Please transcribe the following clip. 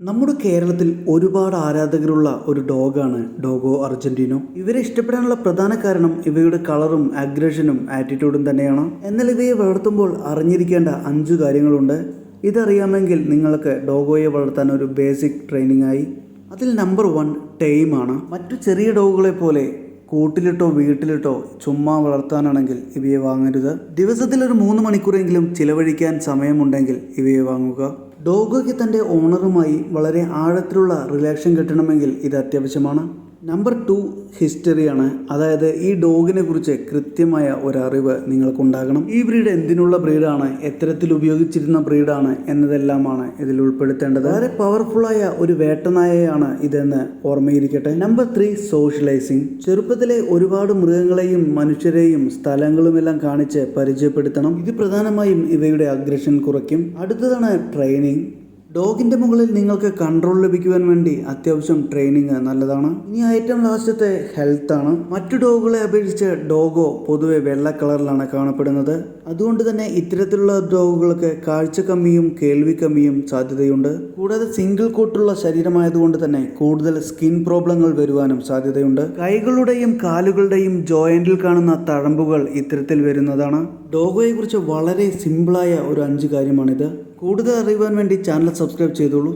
നമ്മുടെ കേരളത്തിൽ ഒരുപാട് ആരാധകരുള്ള ഒരു ഡോഗാണ് ഡോഗോ അർജന്റീനോ. ഇവരെ ഇഷ്ടപ്പെടാനുള്ള പ്രധാന കാരണം ഇവയുടെ കളറും അഗ്രഷനും ആറ്റിറ്റ്യൂഡും തന്നെയാണ്. എന്നാൽ ഇവയെ വളർത്തുമ്പോൾ അറിഞ്ഞിരിക്കേണ്ട 5 കാര്യങ്ങളുണ്ട്. ഇതറിയാമെങ്കിൽ നിങ്ങൾക്ക് ഡോഗോയെ വളർത്താൻ ഒരു ബേസിക് ട്രെയിനിങ് ആയി. അതിൽ നമ്പർ 1 ടൈമാണ്. മറ്റു ചെറിയ ഡോഗുകളെ പോലെ കൂട്ടിലിട്ടോ വീട്ടിലിട്ടോ ചുമ്മാ വളർത്താനാണെങ്കിൽ ഇവയെ വാങ്ങരുത്. ദിവസത്തിൽ ഒരു 3 മണിക്കൂറെങ്കിലും ചിലവഴിക്കാൻ സമയമുണ്ടെങ്കിൽ ഇവയെ വാങ്ങുക. ഡോഗോയ്ക്ക് തൻ്റെ ഓണറുമായി വളരെ ആഴത്തിലുള്ള റിലേഷൻ കിട്ടണമെങ്കിൽ ഇത് അത്യാവശ്യമാണ്. നമ്പർ 2 ഹിസ്റ്ററിയാണ്. അതായത് ഈ ഡോഗിനെ കുറിച്ച് കൃത്യമായ ഒരറിവ് നിങ്ങൾക്കുണ്ടാകണം. ഈ ബ്രീഡ് എന്തിനുള്ള ബ്രീഡാണ്, എത്തരത്തിൽ ഉപയോഗിച്ചിരുന്ന ബ്രീഡാണ് എന്നതെല്ലാമാണ് ഇതിൽ ഉൾപ്പെടുത്തേണ്ടത്. വളരെ പവർഫുള്ളായ ഒരു വേട്ടനായയാണ് ഇതെന്ന് ഓർമ്മയിരിക്കട്ടെ. Number 3 socialising. ചെറുപ്പത്തിലെ ഒരുപാട് മൃഗങ്ങളെയും മനുഷ്യരെയും സ്ഥലങ്ങളുമെല്ലാം കാണിച്ച് പരിചയപ്പെടുത്തണം. ഇത് പ്രധാനമായും ഇവയുടെ അഗ്രഷൻ കുറയ്ക്കും. അടുത്തതാണ് ട്രെയിനിങ്. ഡോഗിൻ്റെ മുകളിൽ നിങ്ങൾക്ക് കൺട്രോൾ ലഭിക്കുവാൻ വേണ്ടി അത്യാവശ്യം ട്രെയിനിങ് നല്ലതാണ്. ഇനി ഏറ്റവും ലാസ്റ്റത്തെ ഹെൽത്താണ്. മറ്റു ഡോഗുകളെ അപേക്ഷിച്ച് ഡോഗോ പൊതുവെ വെള്ള കളറിലാണ് കാണപ്പെടുന്നത്. അതുകൊണ്ട് തന്നെ ഇത്തരത്തിലുള്ള ഡോഗുകൾക്ക് കാഴ്ച കമ്മിയും കേൾവി കമ്മിയും സാധ്യതയുണ്ട്. കൂടാതെ സിംഗിൾ കോട്ടുള്ള ശരീരമായതുകൊണ്ട് തന്നെ കൂടുതൽ സ്കിൻ പ്രോബ്ലങ്ങൾ വരുവാനും സാധ്യതയുണ്ട്. കൈകളുടെയും കാലുകളുടെയും ജോയിന്റിൽ കാണുന്ന തഴമ്പുകൾ ഇത്തരത്തിൽ വരുന്നതാണ്. ഡോഗോയെ കുറിച്ച് വളരെ സിമ്പിളായ ഒരു 5 കാര്യമാണിത്. കൂടുതൽ അറിയുവാൻ വേണ്ടി ചാനൽ സബ്സ്ക്രൈബ് ചെയ്തോളൂ.